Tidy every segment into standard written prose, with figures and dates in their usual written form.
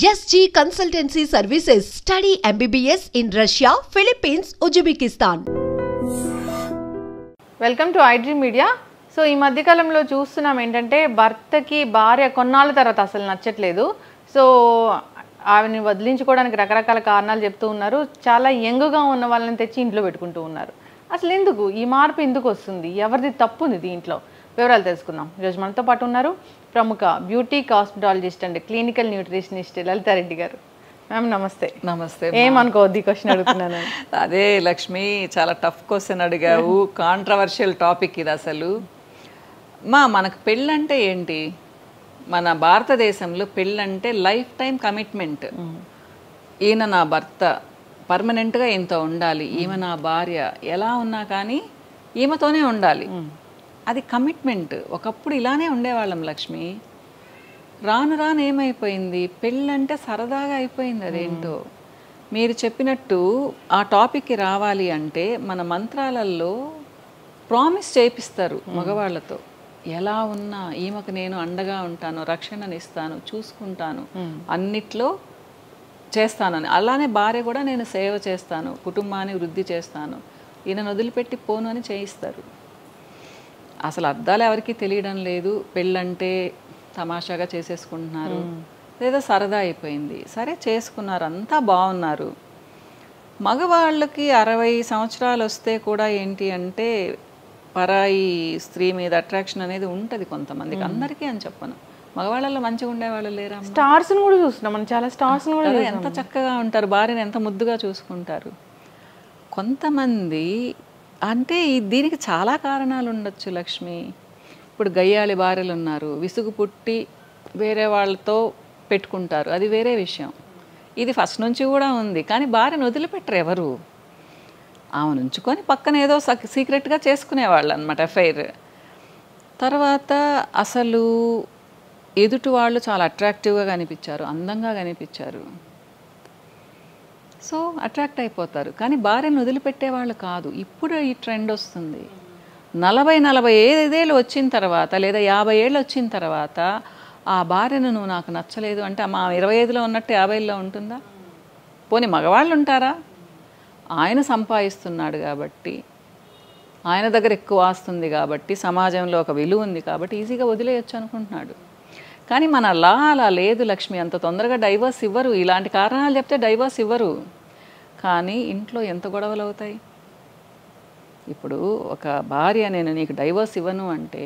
SG Consultancy Services. Study MBBS in Russia, Philippines, Uzbekistan. Welcome to iDream media. So ఈ మధ్యకాలంలో చూస్తున్నాం ఏంటంటే భర్తకి భార్య కొన్నాళ్ళ తర్వాత అసలు నచ్చట్లేదు. సో ఆవిని వదిలించుకోవడానికి రకరకాల కారణాలు చెప్తూ ఉన్నారు. చాలా యంగ్గా ఉన్న వాళ్ళని తెచ్చి ఇంట్లో పెట్టుకుంటూ ఉన్నారు. అసలు ఎందుకు ఈ మార్పు ఎందుకు వస్తుంది? ఎవరిది తప్పు ఉంది దీంట్లో? వివరాలు తెలుసుకుందాం. ఈరోజు మనతో పాటు ఉన్నారు ప్రముఖ beauty cosmetologist and clinical nutritionist Lalitha Reddy గారు. మ్యామ్ నమస్తే. నమస్తే. ఏమనుకోవద్దు ఈ క్వశ్చన్ అడుగుతున్నాను. అదే లక్ష్మి, చాలా టఫ్ క్వశ్చన్ అడిగావు. కాంట్రవర్షియల్ టాపిక్ ఇది. అసలు మనకు పెళ్ళంటే ఏంటి? మన భారతదేశంలో పెళ్ళంటే లైఫ్ టైం కమిట్మెంట్. ఈయన నా భర్త, పర్మనెంట్గా ఈయనతో ఉండాలి, ఈమె నా భార్య, ఎలా ఉన్నా కానీ ఈమెతోనే ఉండాలి, అది కమిట్మెంట్. ఒకప్పుడు ఇలానే ఉండేవాళ్ళం లక్ష్మి. రాను రాను ఏమైపోయింది, పెళ్ళంటే సరదాగా అయిపోయింది. అదేంటో మీరు చెప్పినట్టు ఆ టాపిక్కి రావాలి అంటే మన మంత్రాలలో ప్రామిస్ చేపిస్తారు మగవాళ్ళతో. ఎలా ఉన్నా ఈమెకు నేను అండగా ఉంటాను, రక్షణనిస్తాను, చూసుకుంటాను, అన్నిట్లో చేస్తానని. అలానే భార్య కూడా నేను సేవ చేస్తాను, కుటుంబాన్ని వృద్ధి చేస్తాను, ఈయనను వదిలిపెట్టి పోను అని చేయిస్తారు. అసలు అర్థాలు ఎవరికి తెలియడం లేదు. పెళ్ళంటే తమాషాగా చేసేసుకుంటున్నారు, లేదా సరదా అయిపోయింది. సరే చేసుకున్నారు, అంతా బాగున్నారు. మగవాళ్ళకి 60 సంవత్సరాలు వస్తే కూడా ఏంటి అంటే పరాయి స్త్రీ మీద అట్రాక్షన్ అనేది ఉంటుంది కొంతమందికి, అందరికీ అని చెప్పను. మగవాళ్ళలో మంచిగా ఉండేవాళ్ళు లేరా? స్టార్స్ని కూడా చూస్తున్నాం మనం, చాలా స్టార్స్ని కూడా ఎంత చక్కగా ఉంటారు, భార్యను ఎంత ముద్దుగా చూసుకుంటారు. కొంతమంది అంటే దీనికి చాలా కారణాలు ఉండొచ్చు లక్ష్మి. ఇప్పుడు గయ్యాళి భార్యలు ఉన్నారు, విసుగు పుట్టి వేరే వాళ్ళతో పెట్టుకుంటారు, అది వేరే విషయం. ఇది ఫస్ట్ నుంచి కూడా ఉంది. కానీ భార్యను వదిలిపెట్టరు ఎవరు. ఆమెను ఉంచుకొని పక్కన ఏదో సీక్రెట్గా చేసుకునేవాళ్ళు అనమాట అఫైర్. తర్వాత అసలు ఎదుటి వాళ్ళు చాలా అట్రాక్టివ్గా కనిపించారు, అందంగా కనిపించారు, సో అట్రాక్ట్ అయిపోతారు. కానీ భార్యను వదిలిపెట్టేవాళ్ళు కాదు. ఇప్పుడు ఈ ట్రెండ్ వస్తుంది. 40-45 ఏళ్ళు వచ్చిన తర్వాత, లేదా 50 ఏళ్ళు వచ్చిన తర్వాత ఆ భార్యను నువ్వు నాకు నచ్చలేదు అంటే మా 25లో ఉన్నట్టు 50లో ఉంటుందా? పోనీ మగవాళ్ళు ఉంటారా? ఆయన సంపాదిస్తున్నాడు కాబట్టి, ఆయన దగ్గర ఎక్కువ ఆస్తుంది కాబట్టి, సమాజంలో ఒక విలువ ఉంది కాబట్టి ఈజీగా వదిలేయచ్చు అనుకుంటున్నాడు. కానీ మన లా అలా లేదు లక్ష్మి. అంత తొందరగా డైవర్స్ ఇవ్వరు. ఇలాంటి కారణాలు చెప్తే డైవర్స్ ఇవ్వరు. కానీ ఇంట్లో ఎంత గొడవలు అవుతాయి. ఇప్పుడు ఒక భార్య నేను నీకు డైవర్స్ ఇవ్వను అంటే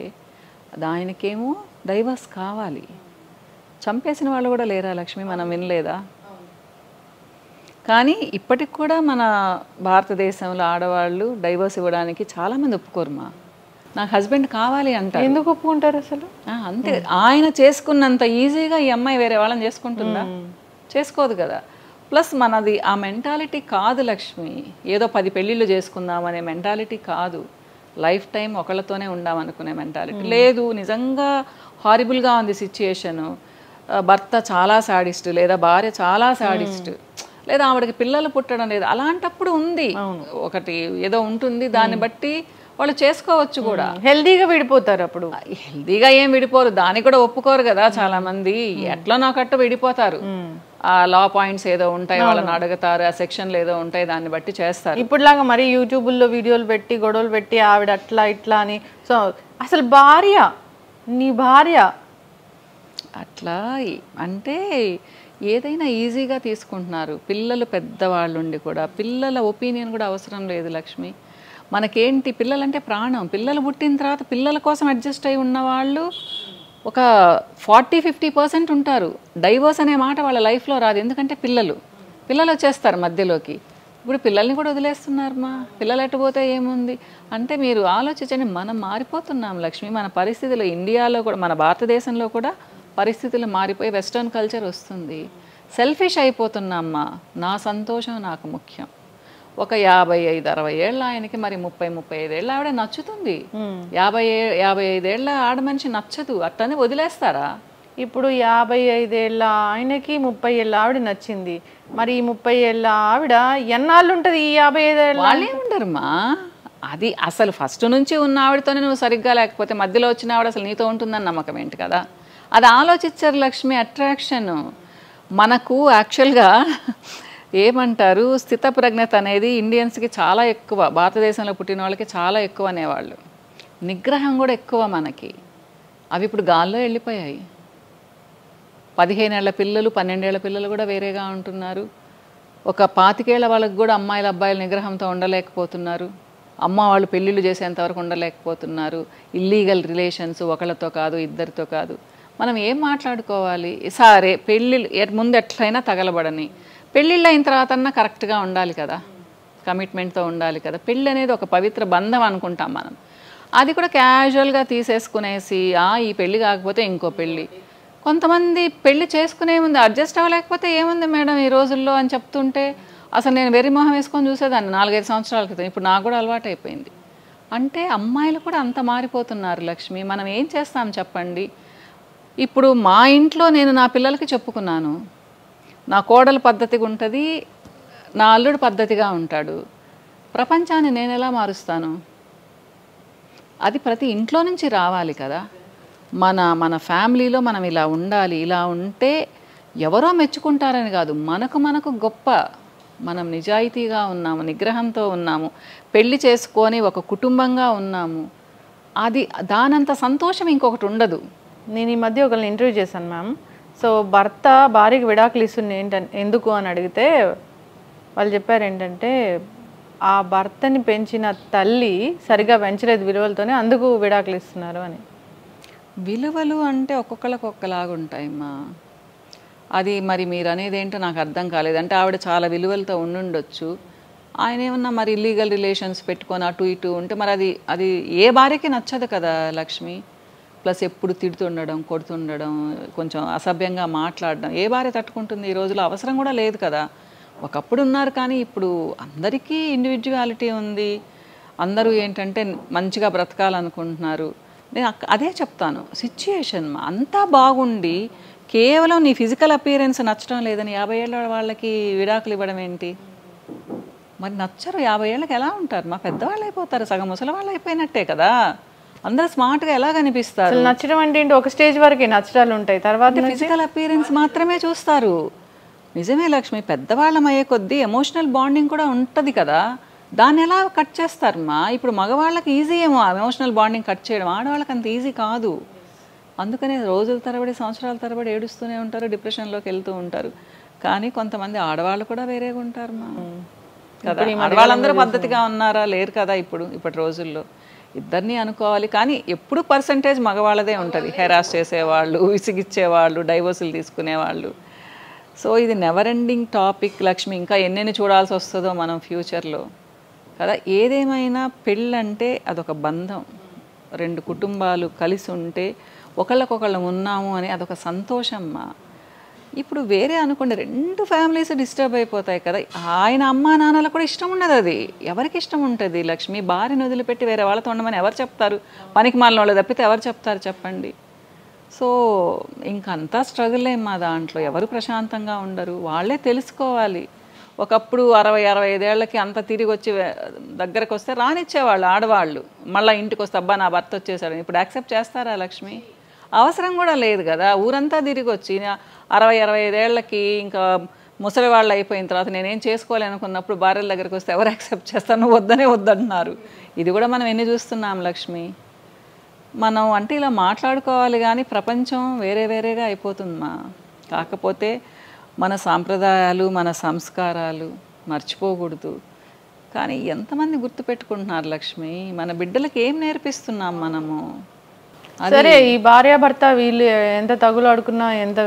దానికేమో డైవర్స్ కావాలి. చంపేసిన వాళ్ళు కూడా లేరా లక్ష్మి? మనం వినలేదా? కానీ ఇప్పటికి కూడా మన భారతదేశంలో ఆడవాళ్ళు డైవర్స్ ఇవ్వడానికి చాలామంది ఒప్పుకోరుమా. నాకు హస్బెండ్ కావాలి అంటారు. ఎందుకు ఒప్పుకుంటారు అసలు? అంతే. ఆయన చేసుకున్నంత ఈజీగా ఈ అమ్మాయి వేరే వాళ్ళని చేసుకుంటుందా? చేసుకోదు కదా. ప్లస్ మనది ఆ మెంటాలిటీ కాదు లక్ష్మి. ఏదో 10 పెళ్ళిళ్ళు చేసుకుందాం అనే మెంటాలిటీ కాదు. లైఫ్ టైం ఒకళ్ళతోనే ఉండామనుకునే మెంటాలిటీ లేదు. నిజంగా హారిబుల్గా ఉంది సిచ్యుయేషను. భర్త చాలా సాడిస్ట్, లేదా భార్య చాలా సాడిస్ట్, లేదా ఆవిడకి పిల్లలు పుట్టడం లేదు. అలాంటప్పుడు ఉంది ఒకటి ఏదో ఉంటుంది, దాన్ని బట్టి వాళ్ళు చేసుకోవచ్చు కూడా. హెల్దీగా విడిపోతారు. అప్పుడు హెల్దీగా ఏం విడిపోరు, దానికి కూడా ఒప్పుకోరు కదా చాలా మంది. ఎట్లా నాకట్టు విడిపోతారు. ఆ లా పాయింట్స్ ఏదో ఉంటాయి, వాళ్ళని అడుగుతారు, ఆ సెక్షన్లు ఏదో ఉంటాయి, దాన్ని బట్టి చేస్తారు. ఇప్పుడులాగా మరి యూట్యూబ్లో వీడియోలు పెట్టి గొడవలు పెట్టి ఆవిడ అట్లా ఇట్లా అని. సో అసలు భార్య, నీ భార్య అట్లా అంటే ఏదైనా ఈజీగా తీసుకుంటున్నారు. పిల్లలు పెద్దవాళ్ళు ఉండి కూడా పిల్లల ఒపీనియన్ కూడా అవసరం లేదు లక్ష్మి. మనకేంటి, పిల్లలంటే ప్రాణం. పిల్లలు పుట్టిన తర్వాత పిల్లల కోసం అడ్జస్ట్ అయి ఉన్న వాళ్ళు ఒక 40-50% ఉంటారు. డైవర్స్ అనే మాట వాళ్ళ లైఫ్లో రాదు. ఎందుకంటే పిల్లలు వచ్చేస్తారు మధ్యలోకి. ఇప్పుడు పిల్లల్ని కూడా వదిలేస్తున్నారమ్మా. పిల్లలు ఎట్టుపోతే ఏముంది అంటే మీరు ఆలోచించండి. మనం మారిపోతున్నాం లక్ష్మి. మన పరిస్థితులు ఇండియాలో కూడా, మన భారతదేశంలో కూడా పరిస్థితులు మారిపోయి వెస్టర్న్ కల్చర్ వస్తుంది. సెల్ఫిష్ అయిపోతున్నామ్మా. నా సంతోషం నాకు ముఖ్యం. ఒక 55-60 ఏళ్ళ ఆయనకి మరి 30-35 ఏళ్ళ ఆవిడ నచ్చుతుంది. 50-55 ఏళ్ళ ఆడ మనిషి నచ్చదు. అట్లనే వదిలేస్తారా? ఇప్పుడు 55 ఏళ్ళ ఆయనకి 30 ఏళ్ళ ఆవిడ నచ్చింది. మరి ఈ 30 ఏళ్ళ ఆవిడ ఎన్నాళ్ళు ఉంటుంది? ఈ 55 ఏళ్ళ వాళ్ళే ఉండరుమా. అది అసలు ఫస్ట్ నుంచి ఉన్న ఆవిడతోనే నువ్వు సరిగ్గా లేకపోతే మధ్యలో వచ్చిన ఆవిడ అసలు నీతో ఉంటుందని నమ్మకం ఏంటి కదా. అది ఆలోచించారు లక్ష్మి. అట్రాక్షన్ మనకు యాక్చువల్గా ఏమంటారు, స్థితప్రజ్ఞత అనేది ఇండియన్స్కి చాలా ఎక్కువ, భారతదేశంలో పుట్టిన వాళ్ళకి చాలా ఎక్కువ అనేవాళ్ళు. నిగ్రహం కూడా ఎక్కువ మనకి. అవి ఇప్పుడు గాల్లో వెళ్ళిపోయాయి. 15 ఏళ్ల పిల్లలు 12 ఏళ్ల పిల్లలు కూడా వేరేగా ఉంటున్నారు. ఒక 25 ఏళ్ల వాళ్ళకి కూడా అమ్మాయిల అబ్బాయిల నిగ్రహంతో ఉండలేకపోతున్నారు. అమ్మ వాళ్ళు పెళ్ళిళ్ళు చేసేంతవరకు ఉండలేకపోతున్నారు. ఇల్లీగల్ రిలేషన్స్, ఒకళ్ళతో కాదు ఇద్దరితో కాదు. మనం ఏం మాట్లాడుకోవాలి? సరే పెళ్ళిళ్ళు ముందు ఎట్లయినా తగలబడని, పెళ్ళిళ్ళు అయిన తర్వాత అన్నా కరెక్ట్గా ఉండాలి కదా, కమిట్మెంట్తో ఉండాలి కదా. పెళ్ళి అనేది ఒక పవిత్ర బంధం అనుకుంటాం మనం. అది కూడా క్యాజువల్గా తీసేసుకునేసి ఈ పెళ్ళి కాకపోతే ఇంకో పెళ్ళి. కొంతమంది పెళ్ళి చేసుకునే ముందు అడ్జస్ట్ అవ్వలేకపోతే ఏముంది మేడం ఈ రోజుల్లో అని చెప్తుంటే అసలు నేను వెర్రి మొహం వేసుకొని చూసేదాన్ని 4-5 సంవత్సరాల క్రితం. ఇప్పుడు నాకు కూడా అలవాటు అయిపోయింది. అంటే అమ్మాయిలు కూడా అంత మారిపోతున్నారు లక్ష్మి. మనం ఏం చేస్తాం చెప్పండి? ఇప్పుడు మా ఇంట్లో నేను నా పిల్లలకి చెప్పుకున్నాను, నా కోడలు పద్ధతిగా ఉంటుంది, నా అల్లుడు పద్ధతిగా ఉంటాడు. ప్రపంచాన్ని నేను ఎలా మారుస్తాను? అది ప్రతి ఇంట్లో నుంచి రావాలి కదా. మన ఫ్యామిలీలో మనం ఇలా ఉండాలి, ఇలా ఉంటే ఎవరో మెచ్చుకుంటారని కాదు, మనకు గొప్ప. మనం నిజాయితీగా ఉన్నాము, నిగ్రహంతో ఉన్నాము, పెళ్లి చేసుకొని ఒక కుటుంబంగా ఉన్నాము. అది దానంత సంతోషం ఇంకొకటి ఉండదు. నేను ఈ మధ్య ఒకరిని ఇంటర్వ్యూ చేశాను మ్యామ్. సో భర్త భార్యకి విడాకులు ఇస్తుంది ఎందుకు అని అడిగితే వాళ్ళు చెప్పారు ఏంటంటే ఆ భర్తని పెంచిన తల్లి సరిగా పెంచలేదు విలువలతోనే, అందుకు విడాకులు ఇస్తున్నారు అని. విలువలు అంటే ఒక్కొక్కరికి ఒక్కలాగా ఉంటాయమ్మా. అది మరి మీరు అనేది ఏంటో నాకు అర్థం కాలేదు. అంటే ఆవిడ చాలా విలువలతో ఉండుండొచ్చు, ఆయన ఏమన్నా మరి ఇల్లీగల్ రిలేషన్స్ పెట్టుకొని అటు ఇటు ఉంటే మరి అది ఏ భార్యకి నచ్చదు కదా లక్ష్మి. ప్లస్ ఎప్పుడు తిడుతుండడం, కొడుతుండడం, కొంచెం అసభ్యంగా మాట్లాడడం ఏ భార్య తట్టుకుంటుంది? ఈ రోజులో అవసరం కూడా లేదు కదా. ఒకప్పుడు ఉన్నారు కానీ ఇప్పుడు అందరికీ ఇండివిజువాలిటీ ఉంది. అందరూ ఏంటంటే మంచిగా బ్రతకాలనుకుంటున్నారు. నేను అదే చెప్తాను, సిచ్యుయేషన్ అంతా బాగుండి కేవలం నీ ఫిజికల్ అపియరెన్స్ నచ్చడం లేదని 50 ఏళ్ళ వాళ్ళకి విడాకులు ఇవ్వడం ఏంటి? మరి నచ్చరు. 50 ఏళ్ళకి ఎలా ఉంటారు? మా పెద్దవాళ్ళు అయిపోతారు, సగం ముసలి వాళ్ళు అయిపోయినట్టే కదా. అందరూ స్మార్ట్గా ఎలా కనిపిస్తారు? నచ్చడం అంటే ఏంటి? ఒక స్టేజ్ వరకే నచ్చడాలు ఉంటాయి, తర్వాత ఫిజికల్ అపియరెన్స్ మాత్రమే చూస్తారు. నిజమే లక్ష్మి, పెద్దవాళ్ళం అయ్యే కొద్దీ ఎమోషనల్ బాండింగ్ కూడా ఉంటుంది కదా, దాన్ని ఎలా కట్ చేస్తారమ్మా? ఇప్పుడు మగవాళ్ళకి ఈజీ ఏమో ఎమోషనల్ బాండింగ్ కట్ చేయడం, ఆడవాళ్ళకి అంత ఈజీ కాదు. అందుకనే రోజుల తరబడి సంవత్సరాల తరబడి ఏడుస్తూనే ఉంటారు, డిప్రెషన్లోకి వెళ్తూ ఉంటారు. కానీ కొంతమంది ఆడవాళ్ళు కూడా వేరేగా ఉంటారమ్మా కదా. ఆడవాళ్ళందరూ పద్ధతిగా ఉన్నారా? లేరు కదా ఇప్పటి రోజుల్లో. ఇద్దరిని అనుకోవాలి. కానీ ఎప్పుడు పర్సంటేజ్ మగవాళ్ళదే ఉంటుంది. హెరాస్ చేసేవాళ్ళు, విసిగిచ్చేవాళ్ళు, డైవోర్సులు తీసుకునేవాళ్ళు. సో ఇది నెవర్ ఎండింగ్ టాపిక్ లక్ష్మి. ఇంకా ఎన్నెన్ని చూడాల్సి వస్తుందో మనం ఫ్యూచర్లో కదా. ఏదేమైనా పెళ్ళంటే అదొక బంధం. 2 కుటుంబాలు కలిసి ఉంటే ఒకళ్ళకొకళ్ళం ఉన్నాము అని అదొక సంతోషమ్మా. ఇప్పుడు వేరే అనుకోండి, 2 ఫ్యామిలీస్ డిస్టర్బ్ అయిపోతాయి కదా. ఆయన అమ్మా నాన్నలకు కూడా ఇష్టం ఉండదు. అది ఎవరికి ఇష్టం ఉంటుంది లక్ష్మి? భార్యను వదిలిపెట్టి వేరే వాళ్ళతో ఉండమని ఎవరు చెప్తారు? పనికి మాలిన వాళ్ళు తప్పితే ఎవరు చెప్తారు చెప్పండి? సో ఇంకంతా స్ట్రగులే మా దాంట్లో. ఎవరు ప్రశాంతంగా ఉండరు, వాళ్ళే తెలుసుకోవాలి. ఒకప్పుడు 60-65 ఏళ్ళకి అంత తిరిగి వచ్చి దగ్గరకు వస్తే రానిచ్చేవాళ్ళు ఆడవాళ్ళు. మళ్ళీ ఇంటికి వస్తే అబ్బా నా భర్త వచ్చేసాడు. ఇప్పుడు యాక్సెప్ట్ చేస్తారా లక్ష్మి? అవసరం కూడా లేదు కదా. ఊరంతా తిరిగి వచ్చి 60-65 ఏళ్ళకి ఇంకా ముసలి వాళ్ళు అయిపోయిన తర్వాత నేనేం చేసుకోలేనుకున్నప్పుడు భార్యల దగ్గరికి వస్తే ఎవరు యాక్సెప్ట్ చేస్తారు? నువ్వు వద్దనే వద్దంటున్నారు. ఇది కూడా మనం ఎన్ని చూస్తున్నాం లక్ష్మి. మనం అంటే ఇలా మాట్లాడుకోవాలి కానీ ప్రపంచం వేరే వేరేగా అయిపోతుందమ్మా. కాకపోతే మన సాంప్రదాయాలు, మన సంస్కారాలు మర్చిపోకూడదు. కానీ ఎంతమంది గుర్తుపెట్టుకుంటున్నారు లక్ష్మి? మన బిడ్డలకి ఏం నేర్పిస్తున్నాం మనము? సరే, ఈ భార్యాభర్త వీళ్ళు ఎంత తగులాడుకున్నా, ఎంత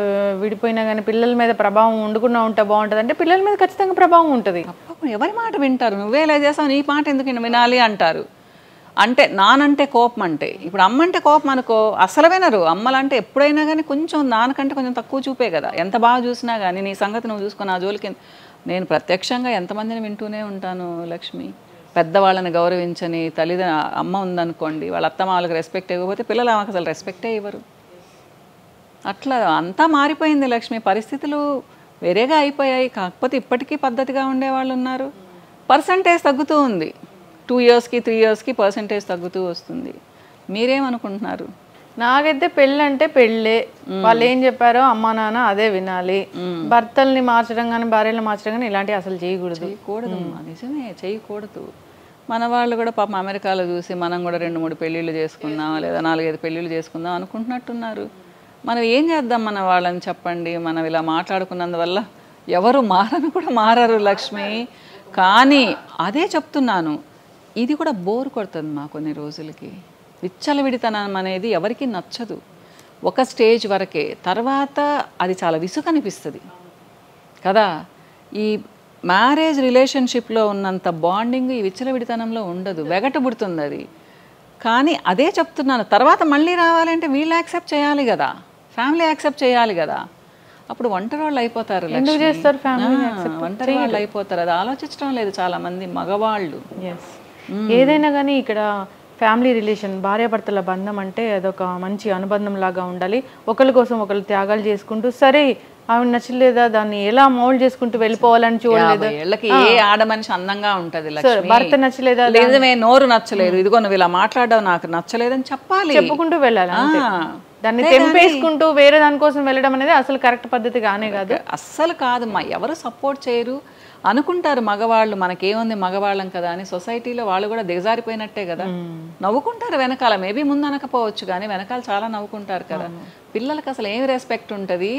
విడిపోయినా కానీ పిల్లల మీద ప్రభావం ఉండకుండా ఉంటే బాగుంటుంది అంటే పిల్లల మీద ఖచ్చితంగా ప్రభావం ఉంటుంది. ఎవరి మాట వింటారు? నువ్వే ఇలా చేస్తావు, నీ మాట ఎందుకు వినాలి అంటారు. అంటే నానంటే కోపం, అంటే ఇప్పుడు అమ్మంటే కోపం అనుకో, అసలు వినరు. అమ్మలంటే ఎప్పుడైనా కానీ కొంచెం నాన్నకంటే కొంచెం తక్కువ చూపే కదా. ఎంత బాగా చూసినా కానీ నీ సంగతి నువ్వు చూసుకుని ఆ జోలికి. నేను ప్రత్యక్షంగా ఎంతమందిని వింటూనే ఉంటాను లక్ష్మి. పెద్దవాళ్ళని గౌరవించని అమ్మ ఉందనుకోండి, వాళ్ళ అత్తమామలకు రెస్పెక్ట్ ఇవ్వకపోతే పిల్లలు ఆమెకు అసలు రెస్పెక్టే ఇవ్వరు. అట్లా అంతా మారిపోయింది లక్ష్మి. పరిస్థితులు వేరేగా అయిపోయాయి. కాకపోతే ఇప్పటికీ పద్ధతిగా ఉండేవాళ్ళు ఉన్నారు. పర్సంటేజ్ తగ్గుతూ ఉంది. 2 ఇయర్స్కి 3 ఇయర్స్కి పర్సంటేజ్ తగ్గుతూ వస్తుంది. మీరేమనుకుంటున్నారు? నాకైతే పెళ్ళి అంటే పెళ్ళే, వాళ్ళు ఏం చెప్పారో అమ్మా నాన్న అదే వినాలి. భర్తల్ని మార్చడం కానీ భార్యలు మార్చడం కానీ ఇలాంటివి అసలు చేయకూడదు. నిజమే, చేయకూడదు. మన వాళ్ళు కూడా పాపం అమెరికాలో చూసి మనం కూడా 2-3 పెళ్ళిళ్ళు చేసుకుందాం లేదా 4-5 పెళ్ళిళ్ళు చేసుకుందాం అనుకుంటున్నట్టున్నారు. మనం ఏం చేద్దాం మన వాళ్ళని చెప్పండి. మనం ఇలా మాట్లాడుకున్నందువల్ల ఎవరు మారరు లక్ష్మి. కానీ అదే చెప్తున్నాను, ఇది కూడా బోర్ కొడుతుంది మా కొన్ని రోజులకి. విచ్చలవిడితనం అనేది ఎవరికి నచ్చదు, ఒక స్టేజ్ వరకే. తర్వాత అది చాలా విసుగు అనిపిస్తుంది కదా. ఈ మ్యారేజ్ రిలేషన్షిప్లో ఉన్నంత బాండింగ్ ఈ విచ్చలవిడితనంలో ఉండదు, వెగటబుడుతుంది అది. కానీ అదే చెప్తున్నాను, తర్వాత మళ్ళీ రావాలంటే వీళ్ళు యాక్సెప్ట్ చేయాలి కదా, ఫ్యామిలీ యాక్సెప్ట్ చేయాలి కదా. అప్పుడు ఒంటరి వాళ్ళు అయిపోతారు, ఒంటరి వాళ్ళు అయిపోతారు. అది ఆలోచించడం లేదు చాలా మంది మగవాళ్ళు. ఏదైనా కానీ ఇక్కడ ఫ్యామిలీ రిలేషన్, భార్యాభర్తల బంధం అంటే అదొక మంచి అనుబంధం లాగా ఉండాలి. ఒకరి కోసం ఒకరు త్యాగాలు చేసుకుంటూ, సరే ఆవిడ నచ్చలేదా దాన్ని ఎలా మౌల్డ్ చేసుకుంటూ వెళ్ళిపోవాలని చూడలేదు. ఏ ఆడ మనిషి అందంగా ఉంటది, భర్త నచ్చలేదా, లేదమే నోరు నచ్చలేదు, ఇదిగో నువ్వు ఇలా మాట్లాడవు నాకు నచ్చలేదని చెప్పాలి, చెప్పుకుంటూ వెళ్ళాలి. దాన్ని తెంపేసుకుంటూ వేరే దానికోసం వెళ్ళడం అనేది అసలు కరెక్ట్ పద్ధతి కానే కాదు. అస్సలు కాదు. ఎవరు సపోర్ట్ చేయరు అనుకుంటారు మగవాళ్ళు, మనకేముంది మగవాళ్ళం కదా అని. సొసైటీలో వాళ్ళు కూడా దిగజారిపోయినట్టే కదా, నవ్వుకుంటారు వెనకాల. మేబీ ముందు అనకపోవచ్చు కానీ వెనకాల చాలా నవ్వుకుంటారు కదా. పిల్లలకి అసలు ఏమి రెస్పెక్ట్ ఉంటుంది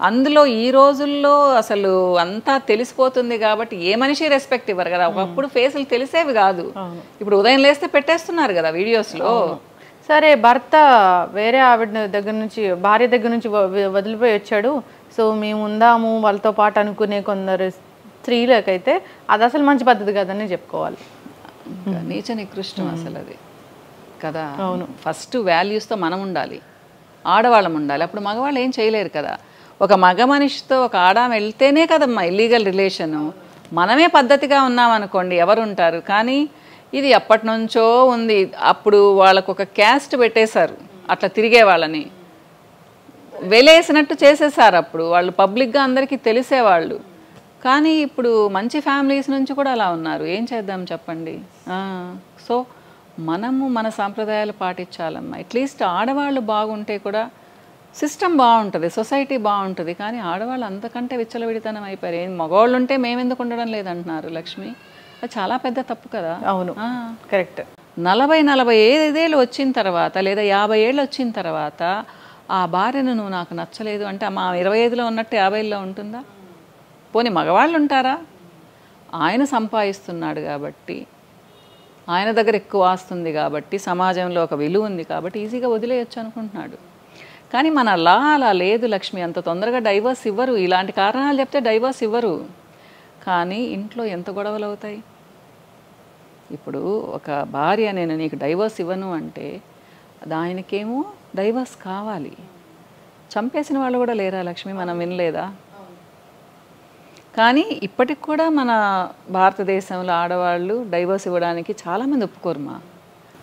అందులో. ఈ రోజుల్లో అసలు అంతా తెలిసిపోతుంది కాబట్టి ఏ మనిషి రెస్పెక్ట్ ఇవ్వరు కదా. ఒకప్పుడు ఫేసులు తెలిసేవి కాదు, ఇప్పుడు ఉదయం లేస్తే పెట్టేస్తున్నారు కదా వీడియోస్లో. సరే భర్త వేరే ఆవిడ దగ్గర నుంచి, భార్య దగ్గర నుంచి వదిలిపోయి వచ్చాడు, సో మేము ఉందాము వాళ్ళతో పాటు అనుకునే కొందరు స్త్రీలకైతే అది అసలు మంచి పద్ధతి కదని చెప్పుకోవాలి. నీచ నికృష్టం అసలు అది కదా. అవును, ఫస్ట్ వాల్యూస్తో మనం ఉండాలి, ఆడవాళ్ళం ఉండాలి. అప్పుడు మగవాళ్ళు ఏం చేయలేరు కదా. ఒక మగ మనిషితో ఒక ఆడామ వెళ్తేనే కదమ్మా ఇల్లీగల్ రిలేషను. మనమే పద్ధతిగా ఉన్నామనుకోండి ఎవరు ఉంటారు. కానీ ఇది ఎప్పటి నుంచో ఉంది. అప్పుడు వాళ్ళకు ఒక క్యాస్ట్ పెట్టేశారు, అట్లా తిరిగే వాళ్ళని వెలేసినట్టు చేసేసారు. అప్పుడు వాళ్ళు పబ్లిక్గా అందరికీ తెలిసేవాళ్ళు. కానీ ఇప్పుడు మంచి ఫ్యామిలీస్ నుంచి కూడా అలా ఉన్నారు. ఏం చేద్దాం చెప్పండి. సో మనము మన సాంప్రదాయాలు పాటించాలమ్మా. అట్లీస్ట్ ఆడవాళ్ళు బాగుంటే కూడా సిస్టమ్ బాగుంటుంది, సొసైటీ బాగుంటుంది. కానీ ఆడవాళ్ళు అంతకంటే విచ్చలవిడితనం అయిపోయారు. ఏం మగవాళ్ళు ఉంటే మేమెందుకు ఉండడం లేదంటున్నారు లక్ష్మి. అది చాలా పెద్ద తప్పు కదా. అవును, కరెక్ట్. 40-45 ఏళ్ళు వచ్చిన తర్వాత లేదా 50 ఏళ్ళు వచ్చిన తర్వాత ఆ భార్యను నువ్వు నాకు నచ్చలేదు అంటే మా 25లో ఉన్నట్టు 50లో ఉంటుందా? పోనీ మగవాళ్ళు ఉంటారా? ఆయన సంపాదిస్తున్నాడు కాబట్టి, ఆయన దగ్గర ఎక్కువ ఆస్తుంది కాబట్టి, సమాజంలో ఒక విలువ ఉంది కాబట్టి ఈజీగా వదిలేయచ్చు అనుకుంటున్నాడు. కానీ మన లా అలా లేదు లక్ష్మి. అంత తొందరగా డైవర్స్ ఇవ్వరు. ఇలాంటి కారణాలు చెప్తే డైవర్స్ ఇవ్వరు. కానీ ఇంట్లో ఎంత గొడవలు అవుతాయి. ఇప్పుడు ఒక భార్య నేను నీకు డైవర్స్ ఇవ్వను అంటే ఆయనకేమో డైవర్స్ కావాలి. చంపేసిన వాళ్ళు కూడా లేరా లక్ష్మి, మనం వినలేదా? కానీ ఇప్పటికి కూడా మన భారతదేశంలో ఆడవాళ్ళు డైవర్స్ ఇవ్వడానికి చాలామంది ఒప్పుకోరుమా.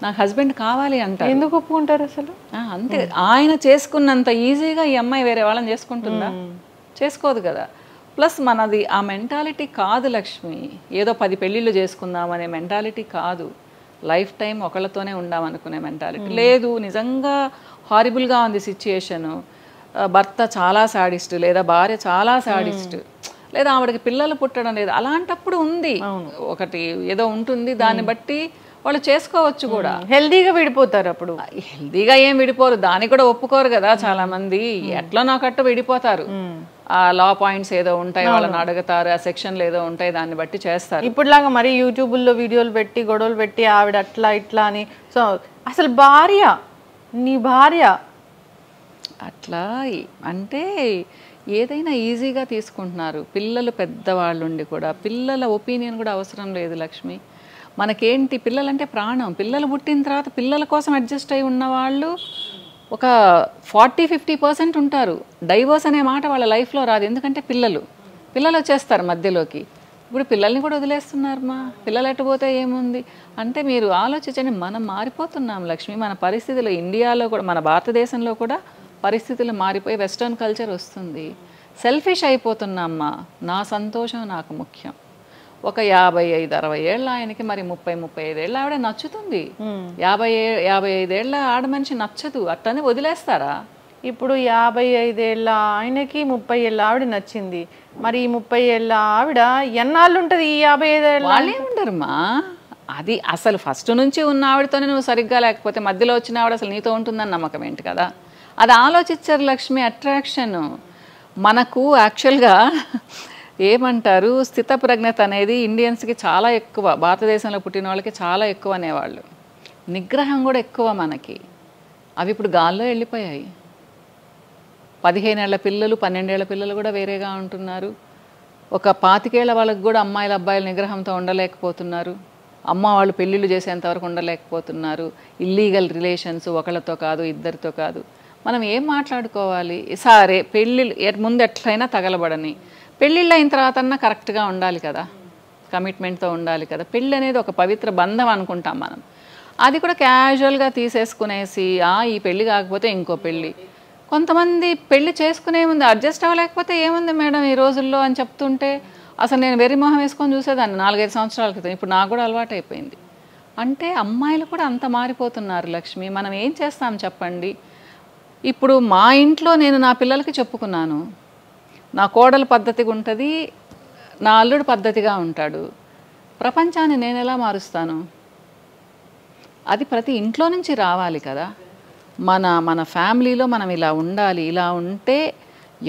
నాకు హస్బెండ్ కావాలి అంటారు. ఎందుకు ఒప్పుకుంటారు అసలు? అంతే, ఆయన చేసుకున్నంత ఈజీగా ఈ అమ్మాయి వేరే వాళ్ళని చేసుకుంటుందా? చేసుకోదు కదా. ప్లస్ మనది ఆ మెంటాలిటీ కాదు లక్ష్మి. ఏదో 10 పెళ్ళిళ్ళు చేసుకుందాం అనే మెంటాలిటీ కాదు. లైఫ్ టైం ఒకళ్ళతోనే ఉండామనుకునే మెంటాలిటీ లేదు. నిజంగా హారిబుల్గా ఉంది సిచ్యుయేషను. భర్త చాలా సాడిస్ట్ లేదా భార్య చాలా సాడిస్ట్ లేదా ఆవిడకి పిల్లలు పుట్టడం లేదు. అలాంటప్పుడు ఉంది ఒకటి ఏదో ఉంటుంది, దాన్ని బట్టి వాళ్ళు చేసుకోవచ్చు కూడా. హెల్దీగా విడిపోతారు. అప్పుడు హెల్దీగా ఏం విడిపోరు, దానికి కూడా ఒప్పుకోరు కదా చాలా మంది. ఎట్లా నాకట్టు విడిపోతారు. ఆ లా పాయింట్స్ ఏదో ఉంటాయి, వాళ్ళని అడుగుతారు, ఆ సెక్షన్లు ఏదో ఉంటాయి, దాన్ని బట్టి చేస్తారు. ఇప్పుడులాగా మరి యూట్యూబ్లో వీడియోలు పెట్టి గొడవలు పెట్టి ఆవిడ అట్లా ఇట్లా అని. సో అసలు భార్య, నీ భార్య అట్లా అంటే ఏదైనా ఈజీగా తీసుకుంటున్నారు. పిల్లలు పెద్దవాళ్ళు ఉండి కూడా పిల్లల ఒపీనియన్ కూడా అవసరం లేదు లక్ష్మి. మనకేంటి, పిల్లలంటే ప్రాణం. పిల్లలు పుట్టిన తర్వాత పిల్లల కోసం అడ్జస్ట్ అయి ఉన్న వాళ్ళు ఒక 40-50% ఉంటారు. డైవర్స్ అనే మాట వాళ్ళ లైఫ్లో రాదు. ఎందుకంటే పిల్లలు వచ్చేస్తారు మధ్యలోకి. ఇప్పుడు పిల్లల్ని కూడా వదిలేస్తున్నారమ్మా. పిల్లలు ఎట్టుపోతే ఏముంది అంటే మీరు ఆలోచించండి. మనం మారిపోతున్నాం లక్ష్మి. మన పరిస్థితులు ఇండియాలో కూడా, మన భారతదేశంలో కూడా పరిస్థితులు మారిపోయి వెస్టర్న్ కల్చర్ వస్తుంది. సెల్ఫిష్ అయిపోతున్నామ్మా. నా సంతోషం నాకు ముఖ్యం. ఒక 55-60 ఏళ్ళ ఆయనకి మరి 30-35 ఏళ్ళ ఆవిడ నచ్చుతుంది. 55 ఏళ్ళ ఆడ మనిషి నచ్చదు, అట్లనే వదిలేస్తారా? ఇప్పుడు 55 ఏళ్ళ ఆయనకి 30 ఏళ్ళ ఆవిడ నచ్చింది. మరి ఈ 30 ఏళ్ళ ఆవిడ ఎన్నాళ్ళు ఉంటుంది? ఈ 55 ఏళ్ళ వాళ్ళే ఉండరుమా. అది అసలు ఫస్ట్ నుంచి ఉన్న ఆవిడతోనే నువ్వు సరిగ్గా లేకపోతే మధ్యలో వచ్చిన ఆవిడ అసలు నీతో ఉంటుందని నమ్మకం ఏంటి కదా? అది ఆలోచించారు లక్ష్మి. అట్రాక్షన్ మనకు యాక్చువల్గా ఏమంటారు, స్థితప్రజ్ఞత అనేది ఇండియన్స్కి చాలా ఎక్కువ, భారతదేశంలో పుట్టిన వాళ్ళకి చాలా ఎక్కువ అనేవాళ్ళు. నిగ్రహం కూడా ఎక్కువ మనకి. అవి ఇప్పుడు గాల్లో వెళ్ళిపోయాయి. 15 ఏళ్ల పిల్లలు 12 ఏళ్ల పిల్లలు కూడా వేరేగా ఉంటున్నారు. ఒక 25 ఏళ్ల వాళ్ళకి కూడా అమ్మాయిల అబ్బాయిల నిగ్రహంతో ఉండలేకపోతున్నారు. అమ్మ వాళ్ళు పెళ్ళిళ్ళు చేసేంతవరకు ఉండలేకపోతున్నారు. ఇల్లీగల్ రిలేషన్స్, ఒకళ్ళతో కాదు ఇద్దరితో కాదు. మనం ఏం మాట్లాడుకోవాలి? సరే పెళ్ళిళ్ళు ముందు ఎట్లయినా తగలబడని, పెళ్ళిళ్ళు అయిన తర్వాత అన్నా కరెక్ట్గా ఉండాలి కదా, కమిట్మెంట్తో ఉండాలి కదా. పెళ్ళి అనేది ఒక పవిత్ర బంధం అనుకుంటాం మనం. అది కూడా క్యాజువల్గా తీసేసుకునేసి ఈ పెళ్ళి కాకపోతే ఇంకో పెళ్ళి. కొంతమంది పెళ్ళి చేసుకునే ముందు అడ్జస్ట్ అవ్వలేకపోతే ఏముంది మేడం ఈ రోజుల్లో అని చెప్తుంటే అసలు నేను వెర్రి మొహం వేసుకొని చూసేదాన్ని 4-5 సంవత్సరాల క్రితం. ఇప్పుడు నాకు కూడా అలవాటు అయిపోయింది. అంటే అమ్మాయిలు కూడా అంత మారిపోతున్నారు లక్ష్మి. మనం ఏం చేస్తాం చెప్పండి? ఇప్పుడు మా ఇంట్లో నేను నా పిల్లలకి చెప్పుకున్నాను, నా కోడలు పద్ధతిగా ఉంటుంది, నా అల్లుడు పద్ధతిగా ఉంటాడు. ప్రపంచాన్ని నేను ఎలా మారుస్తాను? అది ప్రతి ఇంట్లో నుంచి రావాలి కదా. మన ఫ్యామిలీలో మనం ఇలా ఉండాలి, ఇలా ఉంటే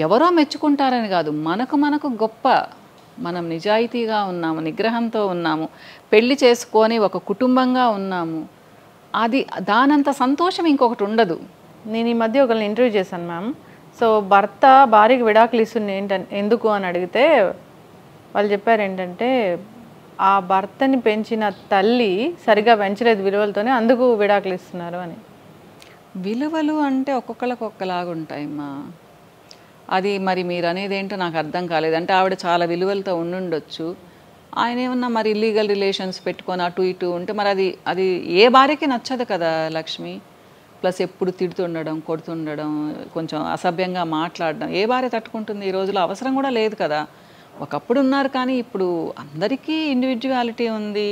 ఎవరో మెచ్చుకుంటారని కాదు, మనకు గొప్ప. మనం నిజాయితీగా ఉన్నాము, నిగ్రహంతో ఉన్నాము, పెళ్లి చేసుకొని ఒక కుటుంబంగా ఉన్నాము. అది దానంత సంతోషం ఇంకొకటి ఉండదు. నేను ఈ మధ్య ఒకరిని ఇంటర్వ్యూ చేశాను మ్యామ్. సో భర్త భార్యకి విడాకులు ఇస్తుంది ఎందుకు అని అడిగితే వాళ్ళు చెప్పారు ఏంటంటే, ఆ భర్తని పెంచిన తల్లి సరిగా పెంచలేదు విలువలతోనే, అందుకు విడాకులు ఇస్తున్నారు అని. విలువలు అంటే ఒక్కొక్కరికి ఒక్కలాగా ఉంటాయమ్మా. అది మరి మీరు అనేది ఏంటో నాకు అర్థం కాలేదు. అంటే ఆవిడ చాలా విలువలతో ఉండుండొచ్చు, ఆయన ఏమన్నా మరి ఇల్లీగల్ రిలేషన్స్ పెట్టుకొని అటు ఇటు ఉంటే మరి అది ఏ భార్యకి నచ్చదు కదా లక్ష్మి. ప్లస్ ఎప్పుడు తిడుతుండడం, కొడుతుండడం, కొంచెం అసభ్యంగా మాట్లాడడం ఏ భార్య తట్టుకుంటుంది? ఈ రోజులో అవసరం కూడా లేదు కదా. ఒకప్పుడు ఉన్నారు కానీ ఇప్పుడు అందరికీ ఇండివిజువాలిటీ ఉంది.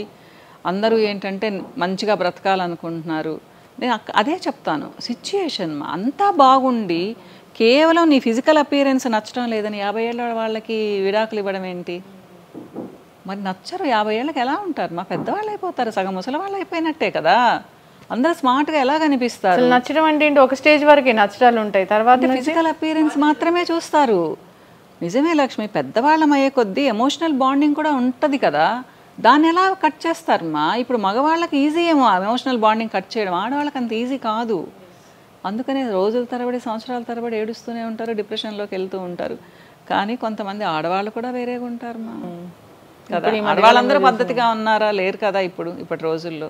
అందరూ ఏంటంటే మంచిగా బ్రతకాలనుకుంటున్నారు. నేను అదే చెప్తాను, సిచ్యుయేషన్ అంతా బాగుండి కేవలం నీ ఫిజికల్ అపియరెన్స్ నచ్చడం లేదని 50 ఏళ్ళ వాళ్ళకి విడాకులు ఇవ్వడం ఏంటి? మరి నచ్చరు. 50 ఏళ్ళకి ఎలా ఉంటారు? మా పెద్దవాళ్ళు అయిపోతారు, సగం ముసలి వాళ్ళు అయిపోయినట్టే కదా. అందరూ స్మార్ట్గా ఎలా కనిపిస్తారు? నచ్చడం అంటే ఏంటి? ఒక స్టేజ్ వరకే నచ్చడాలు ఉంటాయి, తర్వాత ఫిజికల్ అపియరెన్స్ మాత్రమే చూస్తారు. నిజమే లక్ష్మి, పెద్దవాళ్ళం అయ్యే కొద్దీ ఎమోషనల్ బాండింగ్ కూడా ఉంటుంది కదా, దాన్ని ఎలా కట్ చేస్తారమ్మా? ఇప్పుడు మగవాళ్ళకి ఈజీ ఏమో ఎమోషనల్ బాండింగ్ కట్ చేయడం, ఆడవాళ్ళకి అంత ఈజీ కాదు. అందుకనే రోజుల తరబడి సంవత్సరాల తరబడి ఏడుస్తూనే ఉంటారు, డిప్రెషన్లోకి వెళ్తూ ఉంటారు. కానీ కొంతమంది ఆడవాళ్ళు కూడా వేరేగా ఉంటారమ్మా కదా. ఆడవాళ్ళందరూ పద్ధతిగా ఉన్నారా? లేరు కదా ఇప్పటి రోజుల్లో.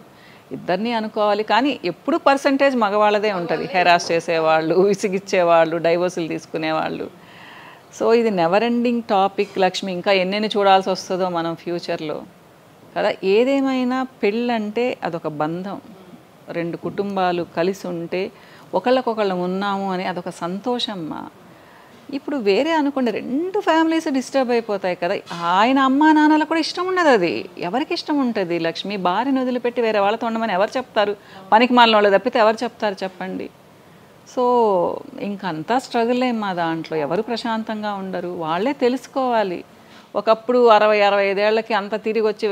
ఇద్దరిని అనుకోవాలి. కానీ ఎప్పుడు పర్సంటేజ్ మగవాళ్ళదే ఉంటుంది. హెరాస్ చేసేవాళ్ళు, విసిగిచ్చేవాళ్ళు, డైవోర్సులు తీసుకునేవాళ్ళు. సో ఇది నెవర్ ఎండింగ్ టాపిక్ లక్ష్మి. ఇంకా ఎన్నెన్ని చూడాల్సి వస్తుందో మనం ఫ్యూచర్లో కదా. ఏదేమైనా పెళ్ళంటే అదొక బంధం. 2 కుటుంబాలు కలిసి ఉంటే ఒకళ్ళకొకళ్ళం ఉన్నాము అని అదొక సంతోషమ్మా. ఇప్పుడు వేరే అనుకోండి, 2 ఫ్యామిలీస్ డిస్టర్బ్ అయిపోతాయి కదా. ఆయన అమ్మా నాన్నలకు కూడా ఇష్టం ఉండదు. అది ఎవరికి ఇష్టం ఉంటుంది లక్ష్మి? భార్యను వదిలిపెట్టి వేరే వాళ్ళతో ఉండమని ఎవరు చెప్తారు? పనికి మాలిన వాళ్ళు తప్పితే ఎవరు చెప్తారు చెప్పండి? సో ఇంకంతా స్ట్రగుల్ ఏమ్మా దాంట్లో. ఎవరు ప్రశాంతంగా ఉండరు, వాళ్ళే తెలుసుకోవాలి. ఒకప్పుడు 60-65 ఏళ్ళకి అంత తిరిగి వచ్చి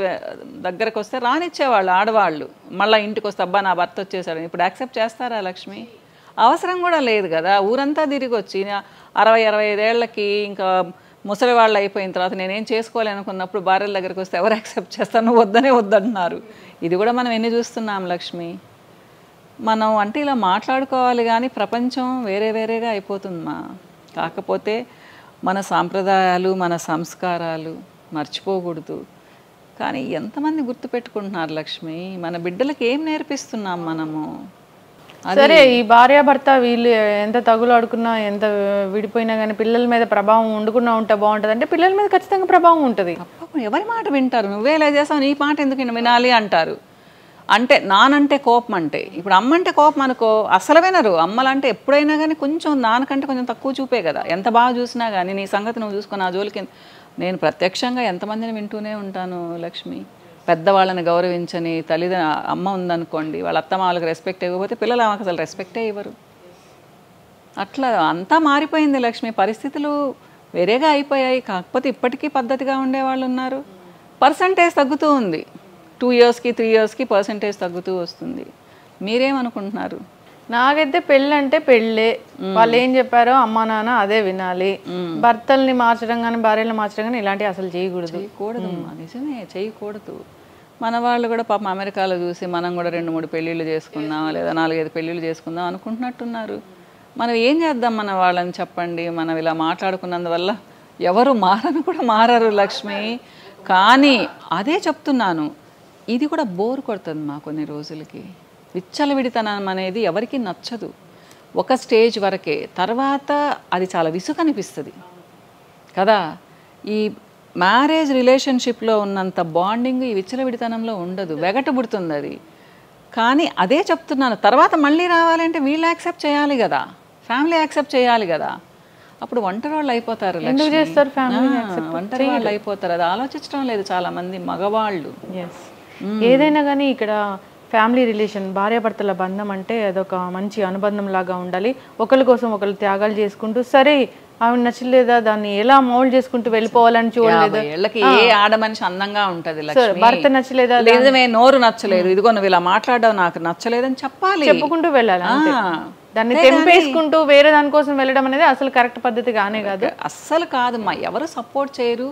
దగ్గరకు వస్తే రానిచ్చేవాళ్ళు ఆడవాళ్ళు. మళ్ళీ ఇంటికి వస్తే అబ్బా నా భర్త వచ్చేసాడు. ఇప్పుడు యాక్సెప్ట్ చేస్తారా లక్ష్మి? అవసరం కూడా లేదు కదా. ఊరంతా తిరిగి వచ్చి 60-65 ఏళ్ళకి ఇంకా ముసలి వాళ్ళు అయిపోయిన తర్వాత నేనేం చేసుకోలేనుకున్నప్పుడు భార్యల దగ్గరికి వస్తే ఎవరు యాక్సెప్ట్ చేస్తారు? నువ్వు వద్దనే వద్దంటున్నారు. ఇది కూడా మనం ఎన్ని చూస్తున్నాం లక్ష్మి. మనం అంటే ఇలా మాట్లాడుకోవాలి కానీ ప్రపంచం వేరే వేరేగా అయిపోతుందమ్మా. కాకపోతే మన సాంప్రదాయాలు, మన సంస్కారాలు మర్చిపోకూడదు. కానీ ఎంతమంది గుర్తుపెట్టుకుంటున్నారు లక్ష్మి? మన బిడ్డలకి ఏం నేర్పిస్తున్నాం మనము? సరే, ఈ భార్యాభర్త వీళ్ళు ఎంత తగులాడుకున్నా, ఎంత విడిపోయినా కానీ పిల్లల మీద ప్రభావం ఉండకుండా ఉంటే బాగుంటుంది అంటే పిల్లల మీద ఖచ్చితంగా ప్రభావం ఉంటుంది. ఎవరి మాట వింటారు? నువ్వే ఇలా చేస్తావు, నీ మాట ఎందుకు వినాలి అంటారు. అంటే నానంటే కోపం, అంటే ఇప్పుడు అమ్మంటే కోపం అనుకో, అసలు వినరు. అమ్మలంటే ఎప్పుడైనా కానీ కొంచెం నాన్నకంటే కొంచెం తక్కువ చూపే కదా. ఎంత బాగా చూసినా కానీ నీ సంగతి నువ్వు చూసుకుని ఆ జోలికి నేను ప్రత్యక్షంగా ఎంతమందిని వింటూనే ఉంటాను లక్ష్మి. పెద్దవాళ్ళని గౌరవించని అమ్మ ఉందనుకోండి, వాళ్ళ అత్తమామలకు రెస్పెక్ట్ ఇవ్వకపోతే పిల్లలు ఆమెకు అసలు రెస్పెక్టే ఇవ్వరు. అట్లా అంతా మారిపోయింది లక్ష్మి. పరిస్థితులు వేరేగా అయిపోయాయి. కాకపోతే ఇప్పటికీ పద్ధతిగా ఉండేవాళ్ళు ఉన్నారు. పర్సంటేజ్ తగ్గుతూ ఉంది. 2 yearsకి 3 yearsకి పర్సంటేజ్ తగ్గుతూ వస్తుంది. మీరేమనుకుంటున్నారు? నాకైతే పెళ్ళి అంటే పెళ్ళే. వాళ్ళు ఏం చెప్పారో అమ్మా నాన్న అదే వినాలి. భర్తల్ని మార్చడం కానీ భార్యలు మార్చడం కానీ ఇలాంటివి అసలు చేయకూడదు. నిజమే, చేయకూడదు. మన వాళ్ళు కూడా పాపం అమెరికాలో చూసి మనం కూడా 2-3 పెళ్ళిళ్ళు చేసుకుందాం లేదా 4-5 పెళ్ళిళ్ళు చేసుకుందాం అనుకుంటున్నట్టున్నారు. మనం ఏం చేద్దాం మన వాళ్ళని చెప్పండి. మనం ఇలా మాట్లాడుకున్నందువల్ల ఎవరు మారరు లక్ష్మి. కానీ అదే చెప్తున్నాను, ఇది కూడా బోర్ కొడుతుంది మా కొన్ని రోజులకి. విచ్చలవిడితనం అనేది ఎవరికి నచ్చదు. ఒక స్టేజ్ వరకే, తర్వాత అది చాలా విసుగనిపిస్తుంది కదా. ఈ మ్యారేజ్ రిలేషన్షిప్లో ఉన్నంత బాండింగ్ ఈ విచ్చలవిడితనంలో ఉండదు, వెగటబుడుతుంది అది. కానీ అదే చెప్తున్నాను, తర్వాత మళ్ళీ రావాలంటే వీళ్ళు యాక్సెప్ట్ చేయాలి కదా, ఫ్యామిలీ యాక్సెప్ట్ చేయాలి కదా. అప్పుడు ఒంటరి వాళ్ళు అయిపోతారు. ఒంటరి వాళ్ళు అయిపోతారు. అది ఆలోచించడం లేదు చాలా మంది మగవాళ్ళు. ఏదైనా కానీ ఇక్కడ ఫ్యామిలీ రిలేషన్, భార్యాభర్తల బంధం అంటే అదొక మంచి అనుబంధం లాగా ఉండాలి. ఒకరి కోసం ఒకరు త్యాగాలు చేసుకుంటూ, సరే ఆమె నచ్చలేదా దాన్ని ఎలా మౌల్డ్ చేసుకుంటూ వెళ్ళిపోవాలని చూడలేదు. ఏ ఆడ మనిషి అందంగా ఉంటది, భర్త నచ్చలేదా, లేదమే నోరు నచ్చలేదు, ఇదిగో నువ్వు ఇలా మాట్లాడవు నాకు నచ్చలేదని చెప్పాలి, చెప్పుకుంటూ వెళ్ళాలి. దాన్ని తెంపేసుకుంటూ వేరే దానికోసం వెళ్ళడం అనేది అసలు కరెక్ట్ పద్ధతి కానే కాదు. అస్సలు కాదు. ఎవరు సపోర్ట్ చేయరు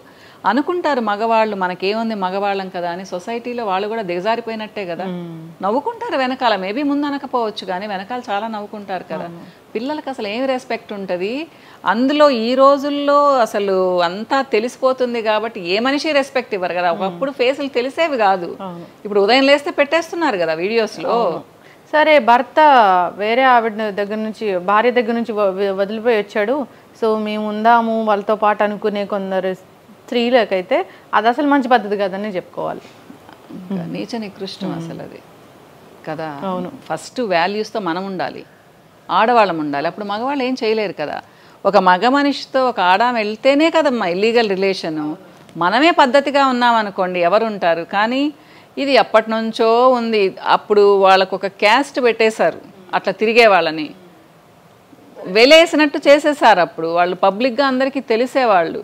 అనుకుంటారు మగవాళ్ళు. మనకేముంది మగవాళ్ళం కదా అని సొసైటీలో వాళ్ళు కూడా దిగజారిపోయినట్టే కదా. నవ్వుకుంటారు వెనకాల, మేబీ ముందు అనకపోవచ్చు కానీ వెనకాల చాలా నవ్వుకుంటారు కదా. పిల్లలకి అసలు ఏమి రెస్పెక్ట్ ఉంటుంది అందులో. ఈ రోజుల్లో అసలు అంతా తెలిసిపోతుంది కాబట్టి ఏ మనిషి రెస్పెక్ట్ ఇవ్వరు కదా. ఒకప్పుడు ఫేసులు తెలిసేవి కాదు, ఇప్పుడు ఉదయం లేస్తే పెట్టేస్తున్నారు కదా వీడియోస్లో. సరే భర్త వేరే ఆవిడ దగ్గర నుంచి, భార్య దగ్గర నుంచి వదిలిపోయి వచ్చాడు, సో మేము ఉందాము వాళ్ళతో పాటు అనుకునే కొందరు స్త్రీలకైతే అది అసలు మంచి పద్ధతి కదని చెప్పుకోవాలి. నీచ నికృష్టం అసలు అది కదా. అవును, ఫస్ట్ వాల్యూస్తో మనం ఉండాలి, ఆడవాళ్ళం ఉండాలి. అప్పుడు మగవాళ్ళు ఏం చేయలేరు కదా. ఒక మగ మనిషితో ఒక ఆడామ వెళ్తేనే కదమ్మా ఇల్లీగల్ రిలేషను. మనమే పద్ధతిగా ఉన్నామనుకోండి ఎవరు ఉంటారు. కానీ ఇది ఎప్పటి నుంచో ఉంది. అప్పుడు వాళ్ళకు ఒక క్యాస్ట్ పెట్టేశారు, అట్లా తిరిగే వాళ్ళని వెలేసినట్టు చేసేసారు. అప్పుడు వాళ్ళు పబ్లిక్గా అందరికీ తెలిసేవాళ్ళు.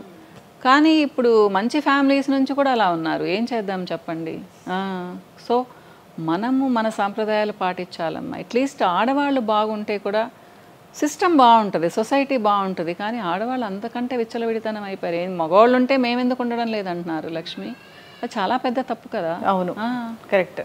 కానీ ఇప్పుడు మంచి ఫ్యామిలీస్ నుంచి కూడా అలా ఉన్నారు. ఏం చేద్దాం చెప్పండి. సో మనము మన సాంప్రదాయాలు పాటించాలమ్మా. అట్లీస్ట్ ఆడవాళ్ళు బాగుంటే కూడా సిస్టమ్ బాగుంటుంది, సొసైటీ బాగుంటుంది. కానీ ఆడవాళ్ళు అంతకంటే విచ్చలవిడితనం అయిపోయారు. ఏం మగవాళ్ళు ఉంటే మేమెందుకు ఉండడం లేదంటున్నారు లక్ష్మి. అది చాలా పెద్ద తప్పు కదా. అవును, కరెక్ట్.